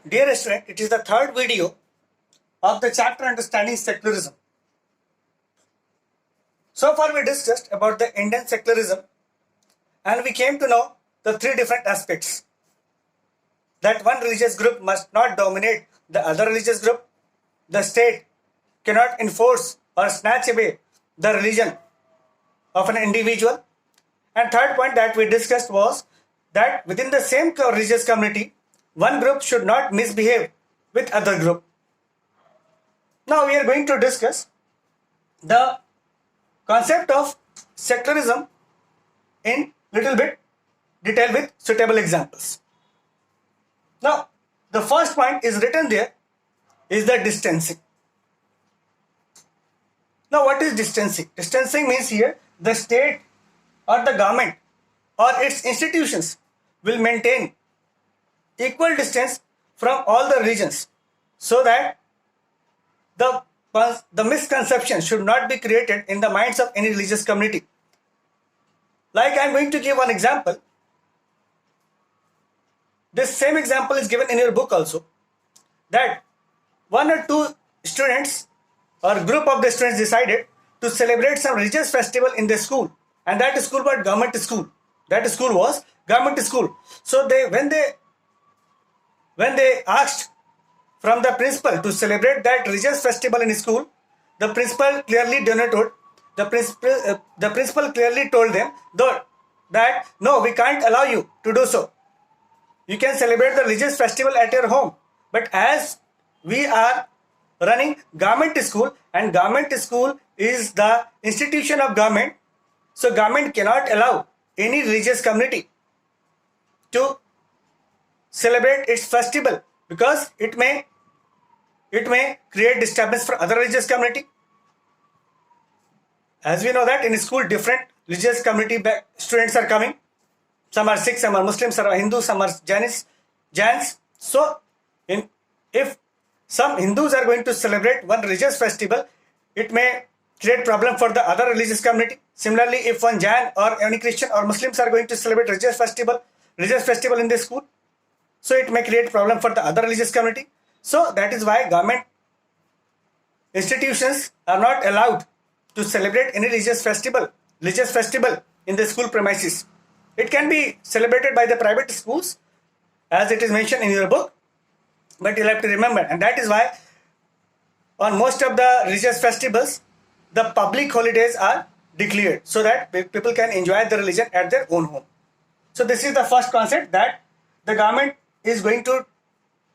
Dear student, it is the third video of the chapter Understanding Secularism. So far we discussed about the Indian secularism and we came to know the three different aspects. That one religious group must not dominate the other religious group. The state cannot enforce or snatch away the religion of an individual. And third point that we discussed was that within the same religious community, one group should not misbehave with other group. Now we are going to discuss the concept of secularism in little bit detail with suitable examples. Now the first point is written there is the distancing. Now what is distancing? Distancing means here the state or the government or its institutions will maintain equal distance from all the religions so that the misconception should not be created in the minds of any religious community. Like I am going to give one example. This same example is given in your book also. That one or two students or group of the students decided to celebrate some religious festival in their school. And that school was government school. That school was government school. So when they asked from the principal to celebrate that religious festival in school, the principal clearly denoted, the principal clearly told them that no, we can't allow you to do so. You can celebrate the religious festival at your home. But as we are running government school and government school is the institution of government, so government cannot allow any religious community to celebrate its festival because it may create disturbance for other religious community. As we know that in school different religious community students are coming. Some are Sikhs, some are Muslims, some are Hindus, some are Jains. So if some Hindus are going to celebrate one religious festival, it may create problem for the other religious community. Similarly, if one Jain or any Christian or Muslims are going to celebrate religious festival in the school, so it may create problem for the other religious community. So that is why government institutions are not allowed to celebrate any religious festival in the school premises. It can be celebrated by the private schools as it is mentioned in your book, but you'll have to remember, and that is why on most of the religious festivals the public holidays are declared so that people can enjoy the religion at their own home. So this is the first concept, that the government is going to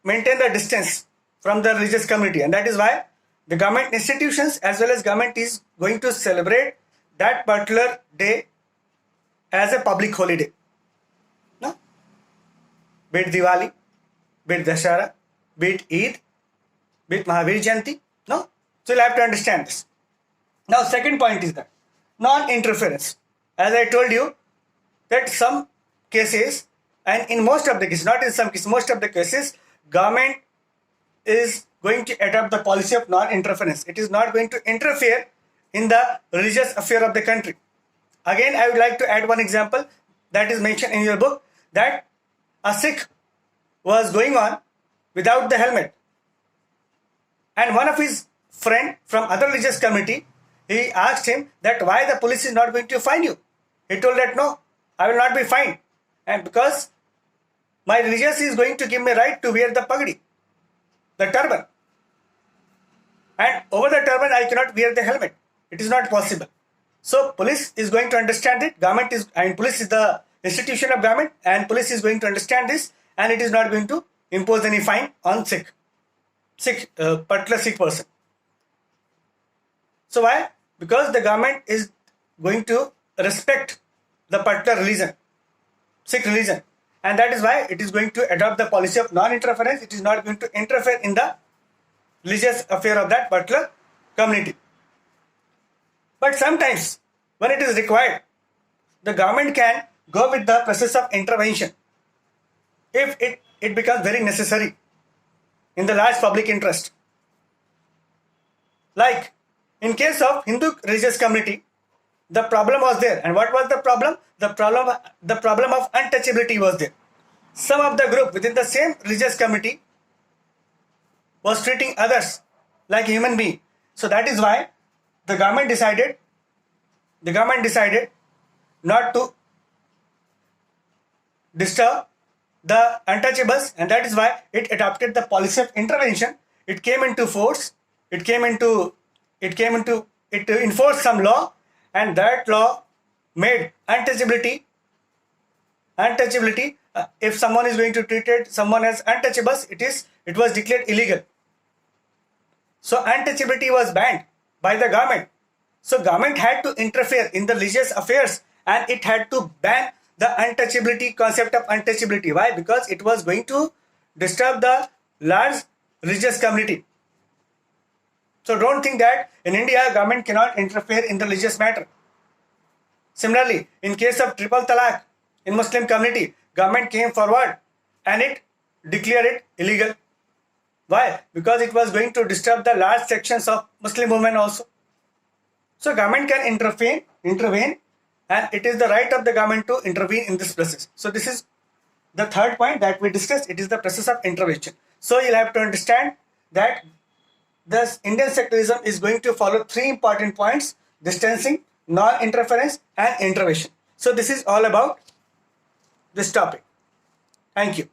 maintain the distance from the religious community, and that is why the government institutions as well as government is going to celebrate that particular day as a public holiday. No? Be it Diwali, be it Dashara, be it Eid, be it Mahavir Jayanti. No? So you'll have to understand this. Now second point is that non-interference. As I told you that some cases, and in most of the cases, not in some cases, most of the cases, government is going to adopt the policy of non-interference. It is not going to interfere in the religious affair of the country. Again, I would like to add one example that is mentioned in your book, that a Sikh was going on without the helmet. And one of his friend from other religious community, he asked him that why the police is not going to fine you. He told that no, I will not be fined. And because my religious is going to give me right to wear the pagdi, the turban. And over the turban I cannot wear the helmet. It is not possible. So police is going to understand it. Police is the institution of government, and police is going to understand this, and it is not going to impose any fine on particular Sikh person. So why? Because the government is going to respect the particular religion, Sikh religion, and that is why it is going to adopt the policy of non-interference. It is not going to interfere in the religious affair of that particular community. But sometimes when it is required, the government can go with the process of intervention if it becomes very necessary in the large public interest. Like in case of Hindu religious community, the problem was there. And what was the problem? The problem of untouchability was there. Some of the group within the same religious community was treating others like human being. So that is why the government decided not to disturb the untouchables, and that is why it adopted the policy of intervention. It came into force. It enforced some law, and that law made untouchability. If someone is going to treat someone as untouchables, it was declared illegal. So untouchability was banned by the government. So government had to interfere in the religious affairs, and it had to ban the untouchability, concept of untouchability. Why? Because it was going to disturb the large religious community. So don't think that in India government cannot interfere in the religious matter. Similarly, in case of triple talaq in Muslim community, government came forward and it declared it illegal. Why? Because it was going to disturb the large sections of Muslim women also. So government can intervene, and it is the right of the government to intervene in this process. So this is the third point that we discussed. It is the process of intervention. So you'll have to understand that this Indian secularism is going to follow three important points: distancing, non-interference, and intervention. So this is all about this topic. Thank you.